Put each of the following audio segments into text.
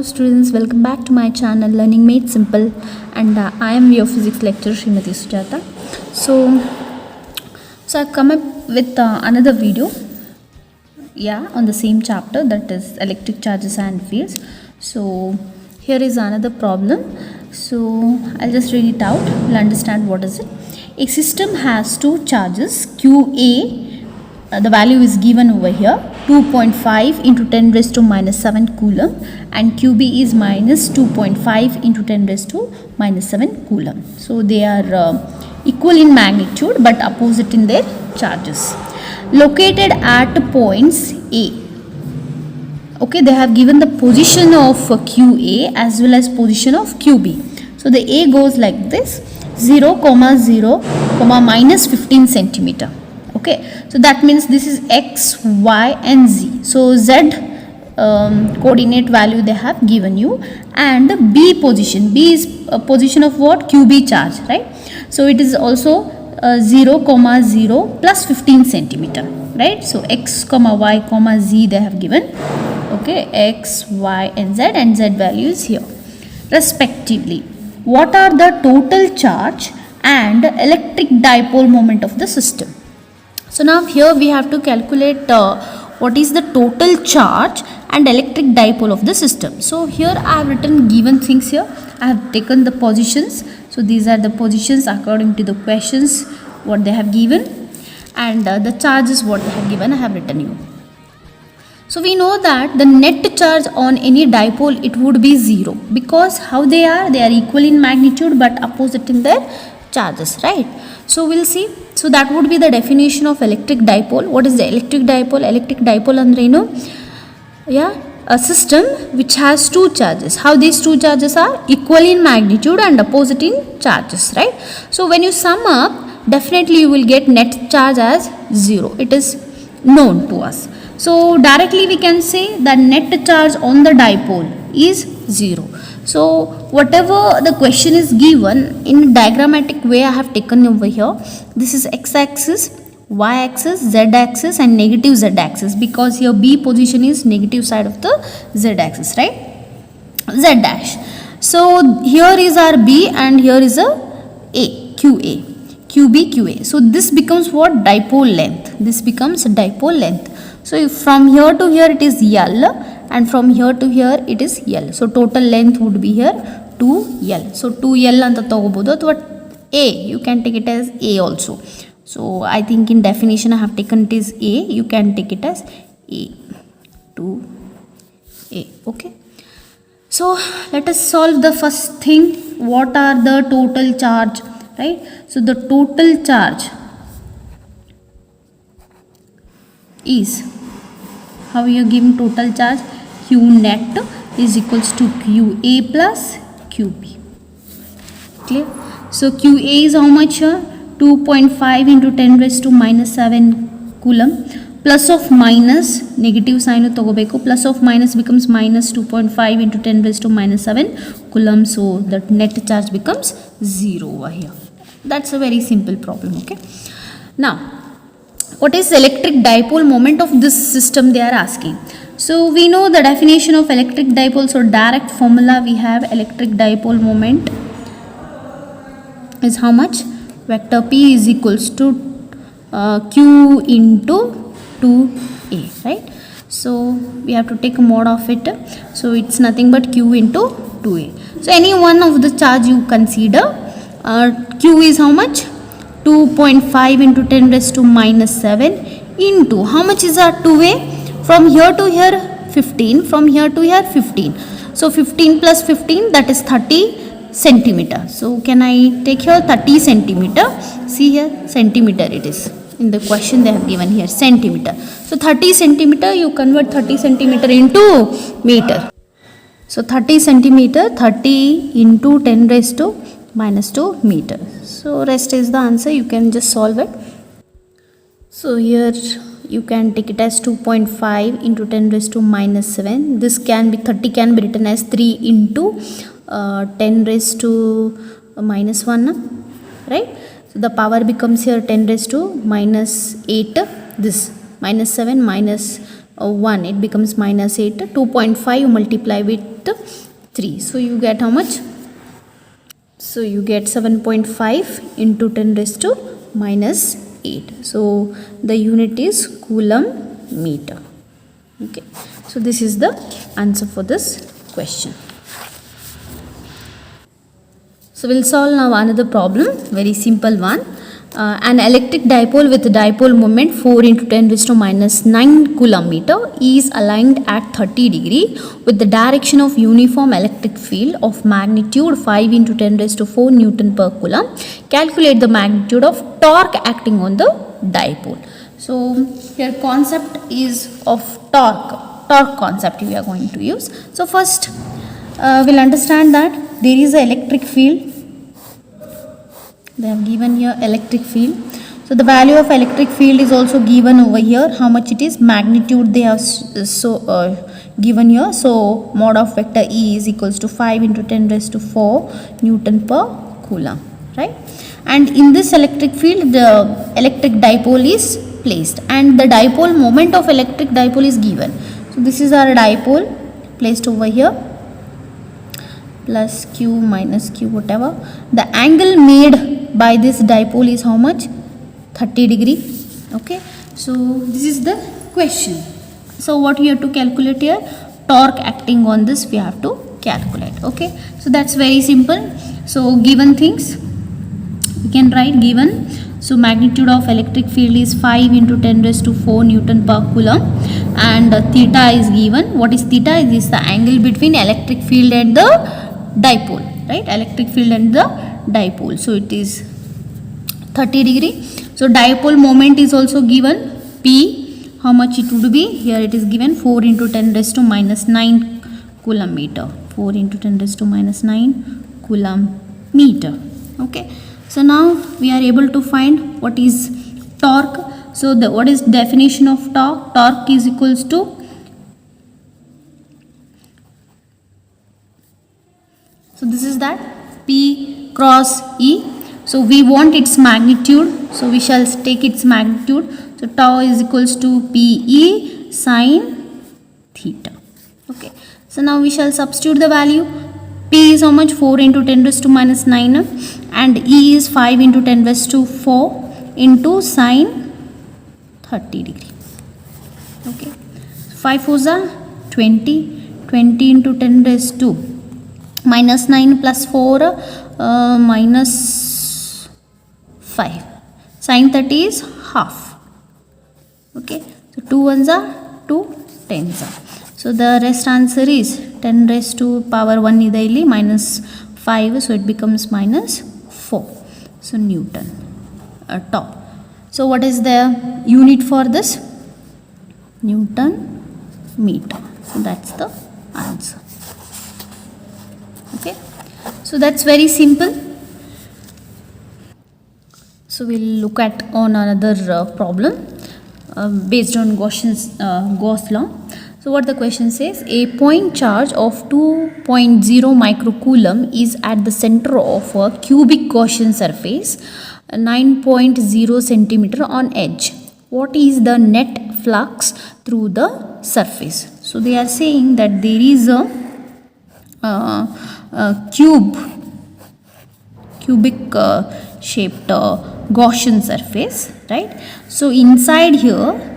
students, welcome back to my channel Learning Made Simple, and I am your physics lecturer Srimati Sujata. So I've come up with another video on the same chapter, that is electric charges and fields. So here is another problem. So I'll just read it out. You'll understand what is it. A system has two charges QA. The value is given over here, 2.5 into 10 raised to minus 7 coulomb, and QB is minus 2.5 into 10 raised to minus 7 coulomb. So they are equal in magnitude but opposite in their charges. Located at points A. Okay, they have given the position of QA as well as position of QB. So the A goes like this, 0, 0, minus 15 centimeter. Okay, so that means this is X, Y and Z. So Z coordinate value they have given you, and the B position. B is a position of what? QB charge, right? So it is also 0, 0 plus 15 centimeter, right? So X, Y, Z they have given. Okay, X, Y and Z value is here respectively. What are the total charge and electric dipole moment of the system? So now here we have to calculate what is the total charge and electric dipole of the system. So here I have written given things here. I have taken the positions. So these are the positions according to the questions what they have given, and the charges what they have given I have written you. So we know that the net charge on any dipole it would be 0, because how they are equal in magnitude but opposite in their charges, right? So we'll see. So that would be the definition of electric dipole. What is the electric dipole? Electric dipole andre a system which has two charges. How these two charges are equal in magnitude and opposite in charges, right? So when you sum up, definitely you will get net charge as 0. It is known to us. So directly we can say that net charge on the dipole is 0. So whatever the question is given in diagrammatic way I have taken over here. This is x-axis, y-axis, z-axis and negative z-axis, because here B position is negative side of the z-axis, right? Z dash. So here is our B and here is a QA, QB, QA. So this becomes what? Dipole length. This becomes dipole length. So if from here to here it is L, and from here to here it is L. So total length would be here 2L. So 2L anta tagobodu, athwa A, you can take it as A also. So I think in definition I have taken it is A, you can take it as A, 2A. Okay. So let us solve the first thing. What are the total charge, right? So the total charge is, how you give total charge? Q net is equals to QA plus QB. Clear? So QA is how much here? 2.5 into 10 raised to minus 7 coulomb. Plus of minus, negative sign togobeku. Plus of minus becomes minus 2.5 into 10 raised to minus 7 coulomb. So that net charge becomes 0 over here. That's a very simple problem. Okay. Now, what is electric dipole moment of this system they are asking? So we know the definition of electric dipole. So direct formula we have electric dipole moment is how much? Vector P is equals to Q into 2A, right? So we have to take a mod of it. So it's nothing but Q into 2A. So any one of the charge you consider, Q is how much? 2.5 into 10 raised to minus 7 into, how much is our 2A? From here to here 15, from here to here 15. So 15 plus 15, that is 30 centimeter. So can I take here 30 centimeter? See here, centimeter it is. In the question they have given here, centimeter. So 30 centimeter, you convert 30 centimeter into meter. So 30 centimeter, 30 into 10 raised to minus 2 meter. So rest is the answer. You can just solve it. So here you can take it as 2.5 into 10 raised to minus 7. This can be 30 can be written as 3 into 10 raised to minus 1, right? So the power becomes here 10 raised to minus 8. This minus 7 minus 1, it becomes minus 8. 2.5 you multiply with 3, so you get how much? So you get 7.5 into 10 raised to minus 8. So the unit is coulomb meter. Okay, so this is the answer for this question. So we'll solve now another problem, very simple one. An electric dipole with dipole moment 4 into 10 raised to minus 9 coulomb meter is aligned at 30 degree with the direction of uniform electric field of magnitude 5 into 10 raised to 4 Newton per coulomb. Calculate the magnitude of torque acting on the dipole. So here concept is of torque concept we are going to use. So first we'll understand that there is an electric field. They have given here electric field. So the value of electric field is also given over here. How much it is? Magnitude they have given here. So mod of vector E is equals to 5 into 10 raised to 4 Newton per coulomb, right? And in this electric field the electric dipole is placed and the dipole moment of electric dipole is given. So this is our dipole placed over here, plus q minus q, whatever. The angle made by this dipole is how much? 30 degree. Okay, so this is the question. So what you have to calculate here? Torque acting on this we have to calculate. Okay, so that's very simple. So given things we can write given. So magnitude of electric field is 5 into 10 raised to 4 Newton per coulomb, and theta is given. What is theta? It is the angle between electric field and the dipole, right? Electric field and the dipole. So it is 30 degree. So dipole moment is also given. P, how much it would be? Here it is given 4 into 10 raised to minus 9 coulomb meter. 4 into 10 raised to minus 9 coulomb meter. Okay. So now we are able to find what is torque. So what is definition of torque? Torque is equals to so this is that P cross E. So we want its magnitude. So we shall take its magnitude. So tau is equals to PE sine theta. Okay. So now we shall substitute the value. P is how much? 4 into 10 raised to minus 9 and E is 5 into 10 raised to 4 into sine 30 degree. Okay. 5 4s are 20. 20 into 10 raised to minus 9 plus 4 minus 5. Sine 30 is half. Okay. So 2 1s are 2 10s are. So the rest answer is 10 raised to power 1 idaili minus 5. So it becomes minus 4. So Newton tau. So what is the unit for this? Newton meter. So that's the answer. Okay. So that's very simple. So we'll look at on another problem based on Gauss law. So what the question says, a point charge of 2.0 microcoulomb is at the center of a cubic Gaussian surface 9.0 centimeter on edge. What is the net flux through the surface? So they are saying that there is a cubic shaped Gaussian surface, right? So inside here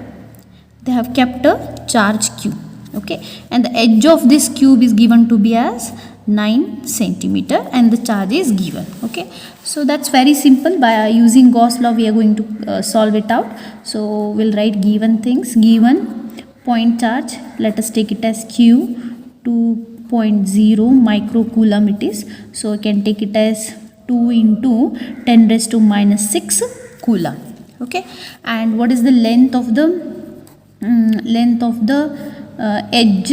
they have kept a charge q. Okay, and the edge of this cube is given to be as 9 centimeter and the charge is given. Okay, so that's very simple. By using Gauss law we are going to solve it out. So we'll write given things. Given point charge, let us take it as q. 2.0 microcoulomb it is. So we can take it as 2 into 10 raised to minus 6 coulomb. Okay, and what is the length of the edge,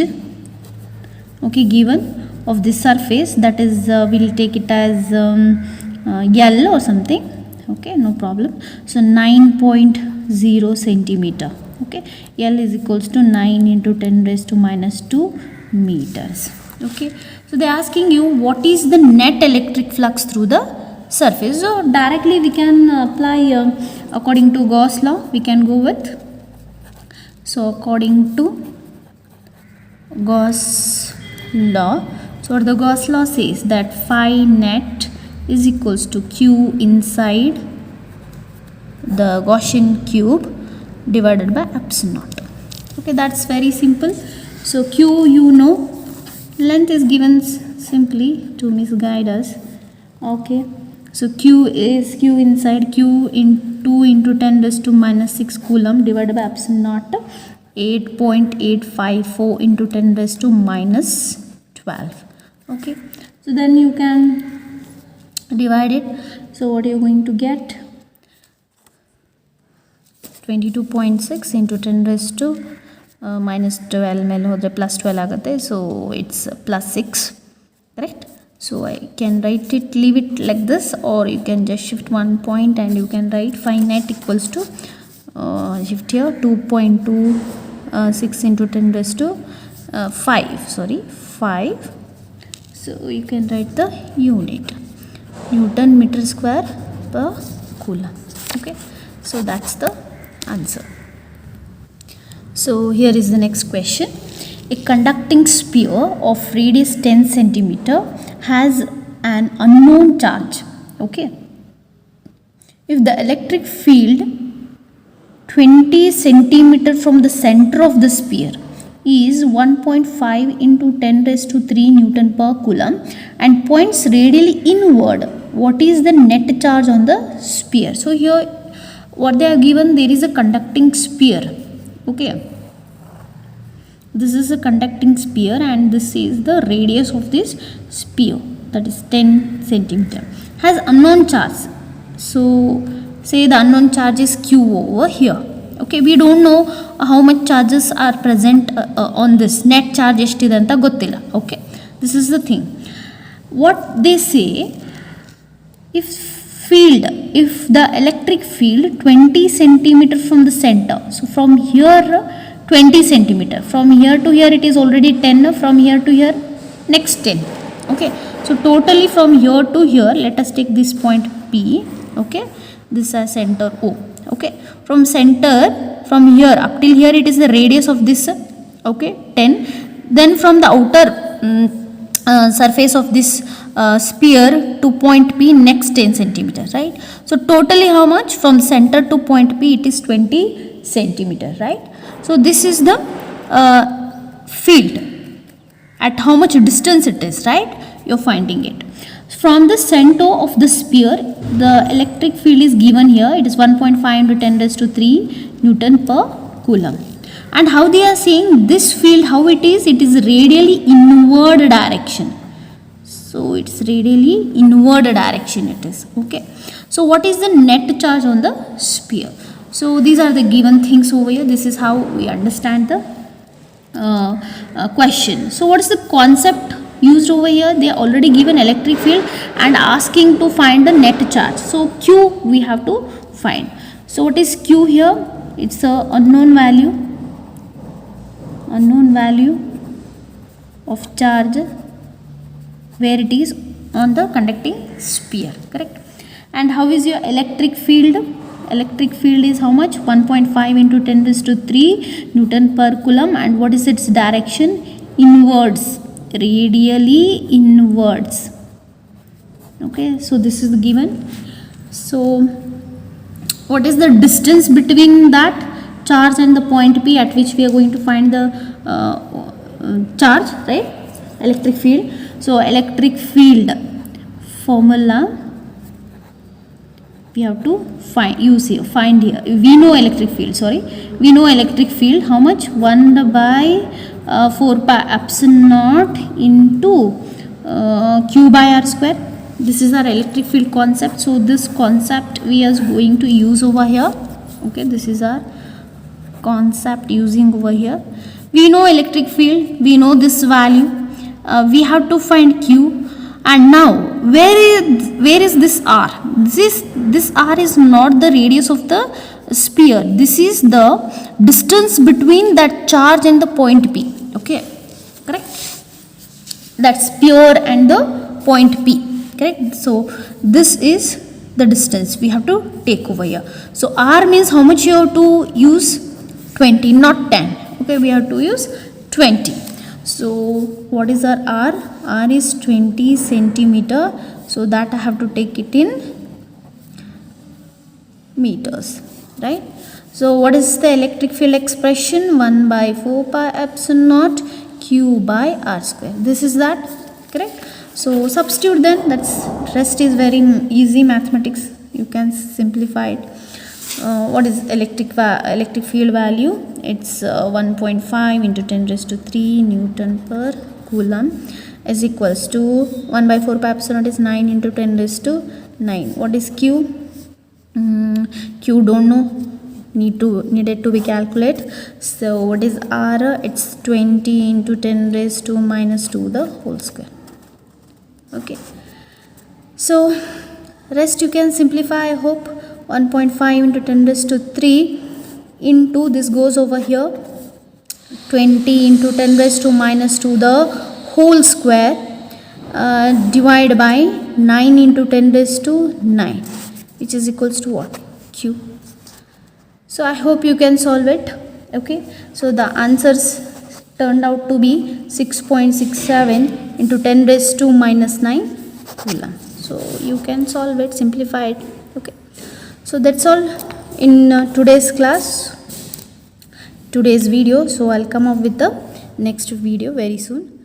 okay, given of this surface, that is we'll take it as L or something. Okay, no problem. So 9.0 centimeter. Okay, L is equals to 9 into 10 raised to minus 2 meters. Okay, so they're asking you what is the net electric flux through the surface. So directly we can apply according to Gauss law we can go with. So according to Gauss law, so what the Gauss law says that phi net is equals to q inside the Gaussian cube divided by epsilon naught. Okay, that's very simple. So q, you know, length is given simply to misguide us. Okay, so q is q inside q in 2 into 10 raised to minus 6 coulomb divided by epsilon naught 8.854 into 10 raised to minus 12. Okay, so then you can divide it. So what you're going to get, 22.6 into 10 raised to minus 12 ಮೇಲೆ ಹೋದರೆ plus 12 ಆಗುತ್ತೆ. So it's plus 6, correct? So I can write it, leave it like this, or you can just shift one point and you can write phi net equals to shift here 2.26 into 10 raised to 5. So you can write the unit, Newton meter square per coulomb. Okay, so that's the answer. So here is the next question. A conducting sphere of radius 10 centimeter has an unknown charge. Okay, if the electric field 20 centimeter from the center of the sphere is 1.5 into 10 raised to 3 Newton per coulomb and points radially inward, what is the net charge on the sphere? So here what they are given, there is a conducting sphere. Okay, this is a conducting sphere and this is the radius of this sphere, that is 10 centimeter, has unknown charge. So say the unknown charge is q over here. Okay, we don't know how much charges are present on this. Net charge eshtiದೆ ಅಂತ ಗೊತ್ತಿಲ್ಲ. Okay, this is the thing. What they say, if the electric field 20 centimeter from the center, so from here 20 centimeter, from here to here it is already 10, from here to here next 10. Okay, so totally from here to here, let us take this point P. Okay, this is center O. Okay, from center, from here up till here it is the radius of this, okay, 10. Then from the outer surface of this sphere to point P, next 10 centimeter, right? So totally how much? From center to point P it is 20 centimeter, right? So this is the field, at how much distance it is, right? You're finding it. From the center of the sphere, the electric field is given here, it is 1.5 into 10 raised to 3 Newton per coulomb. And how they are saying this field, how it is radially inward direction. So it's radially inward direction it is. Okay, so what is the net charge on the sphere? So these are the given things over here. This is how we understand the question. So what is the concept used over here? They are already given electric field and asking to find the net charge. So q we have to find. So what is q here? It's a unknown value of charge where it is on the conducting sphere, correct? And how is your electric field? Electric field is how much? 1.5 into 10 raised to 3 Newton per coulomb. And what is its direction? Inwards, radially inwards. Okay, so this is given. So what is the distance between that charge and the point P at which we are going to find the charge, right? Electric field. So electric field formula we have to find here. We know electric field, how much? 1 by 4 pi epsilon naught into q by r square. This is our electric field concept. So this concept we are going to use over here. Okay, this is our concept using over here. We know electric field, we know this value, we have to find q. And now where is this r? This r is not the radius of the sphere. This is the distance between that charge and the point P. Okay, correct? That sphere and the point P, correct? So this is the distance we have to take over here. So r means how much you have to use? 20, not 10. Okay, we have to use 20. So what is our R? R is 20 centimeter, so that I have to take it in meters, right? So what is the electric field expression? 1 by 4 pi epsilon naught q by r square. This is that, correct? So substitute then. That's rest is very easy mathematics, you can simplify it. What is electric field value? It's 1.5 into 10 raised to 3 Newton per coulomb is equals to 1 by 4 pi epsilon naught is 9 into 10 raised to 9. What is Q? Q don't know, needed to be calculated. So what is R? It's 20 into 10 raised to minus 2 the whole square. Okay, so rest you can simplify, I hope. 1.5 into 10 raised to 3 into this goes over here, 20 into 10 raised to minus 2 the whole square, divide by 9 into 10 raised to 9, which is equals to what? Q. So I hope you can solve it. Okay, so the answers turned out to be 6.67 into 10 raised to minus 9 coulomb. So you can solve it, simplify it. Okay, so that's all in today's class, today's video. So I'll come up with the next video very soon.